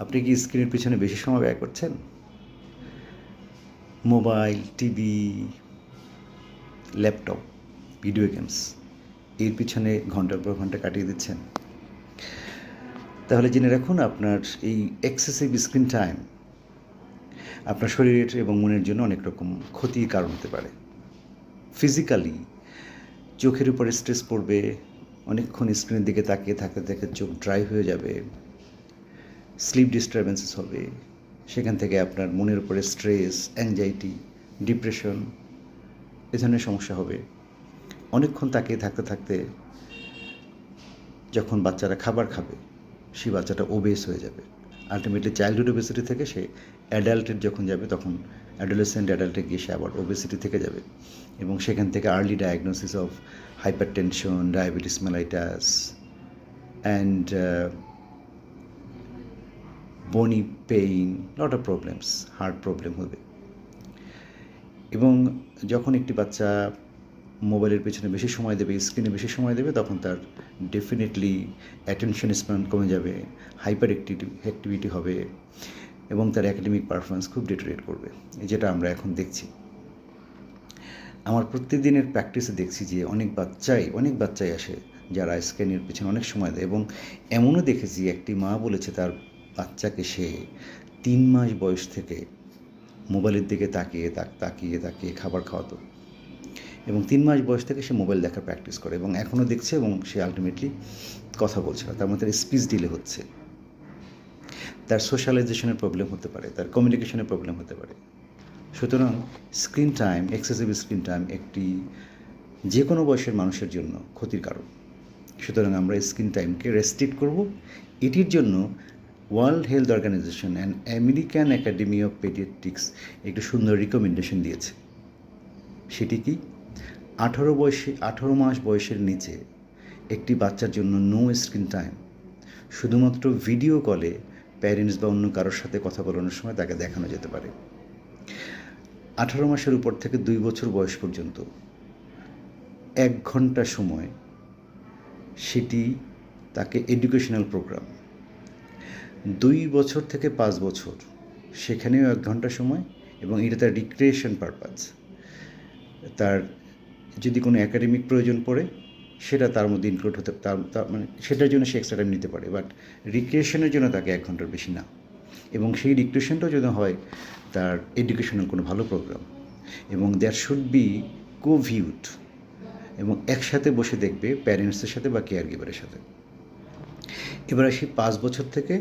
আপনি কি স্ক্রিনের পিছনে বেশি সময় ব্যয় করছেন? Mobile, TV, laptop, video games এর পিছনে ঘন্টার পর ঘন্টা কাটিয়ে দিচ্ছেন? তাহলে জেনে রাখুন আপনার এই এক্সেসিভ স্ক্রিন টাইম আপনার শরীরের এবং মনের জন্য অনেক রকম ক্ষতির কারণ হতে পারে। ফিজিক্যালি চোখের উপরে স্ট্রেস পড়বে, অনেকক্ষণ স্ক্রিনের দিকে তাকিয়ে থাকতে থাকতে চোখ ড্রাই হয়ে যাবে, স্লিপ ডিস্টারবেন্সেস হবে, সেখান থেকে আপনার মনের উপরে স্ট্রেস, অ্যাংজাইটি, ডিপ্রেশন এ ধরনের সমস্যা হবে। অনেকক্ষণ তাকিয়ে থাকতে থাকতে যখন বাচ্চারা খাবার খাবে সেই বাচ্চাটা ওবেস হয়ে যাবে। আলটিমেটলি চাইল্ডহুড ওবেসিটি থেকে সে অ্যাডাল্টের যখন যাবে তখন অ্যাডোলেসেন্ট অ্যাডাল্টে গিয়ে সে আবার ওবেসিটি থেকে যাবে এবং সেখান থেকে early diagnosis of hypertension, diabetes mellitus and bony pain, lot of problems, heart problem হবে। এবং যখন একটি বাচ্চা মোবাইলের পেছনে বেশি সময় দেবে, স্ক্রিনে বেশি সময় দেবে, তখন তার ডেফিনেটলি অ্যাটেনশন স্প্যান কমে যাবে, হাইপার অ্যাক্টিভিটি হবে এবং তার অ্যাকাডেমিক পারফরমেন্স খুব ডিটোরিয়েট করবে, যেটা আমরা এখন দেখছি। আমার প্রত্যেকদিনের প্র্যাকটিসে দেখছি যে অনেক বাচ্চাই আসে যারা স্ক্রিনের পেছনে অনেক সময় দেয়। এবং এমনও দেখেছি একটি মা বলেছে তার বাচ্চাকে সে 3 মাস বয়স থেকে মোবাইলের দিকে তাকিয়ে তাকিয়ে খাবার খাওয়াতো এবং 3 মাস বয়স থেকে সে মোবাইল দেখার প্র্যাকটিস করে এবং এখনও দেখছে এবং সে আলটিমেটলি কথা বলছে না। তার মধ্যে তার স্পিচ ডিলে হচ্ছে, তার সোশ্যালাইজেশনের প্রবলেম হতে পারে, তার কমিউনিকেশনের প্রবলেম হতে পারে। সুতরাং screen time, excessive screen time একটি যে কোনো বয়সের মানুষের জন্য ক্ষতির কারণ। সুতরাং আমরা স্ক্রিন টাইমকে রেস্ট্রিক্ট করব। এটির জন্য World Health Organization and American Academy of Pediatrics একটি সুন্দর রিকমেন্ডেশন দিয়েছে। সেটি কি? 18 মাস বয়সের নিচে একটি বাচ্চার জন্য নো স্ক্রিন টাইম। শুধুমাত্র ভিডিও কলে প্যারেন্টস বা অন্য কারোর সাথে কথা বলানোর সময় তাকে দেখানো যেতে পারে। 18 মাসের উপর থেকে 2 বছর বয়স পর্যন্ত 1 ঘন্টা সময়, সেটি তাকে এডুকেশনাল প্রোগ্রাম। 2 বছর থেকে 5 বছর সেখানেও 1 ঘন্টা সময় এবং এটা তার রিক্রিয়েশন পারপাস। তার যদি কোনো একাডেমিক প্রয়োজন পড়ে সেটা তার মধ্যে ইনক্লুড হতে তার মানে সেটার জন্য সে এক্সট্রা টাইম নিতে পারে, বাট রিক্রিয়েশনের জন্য তাকে 1 ঘন্টার বেশি না। এবং সেই রিক্রিয়েশনটাও যদি হয় তার এডুকেশনাল কোনো ভালো প্রোগ্রাম, এবং দ্যাট শুড বি কোভিউড এবং একসাথে বসে দেখবে প্যারেন্টসের সাথে বা কেয়ার গিভারের সাথে। এবার আসি 5 বছর থেকে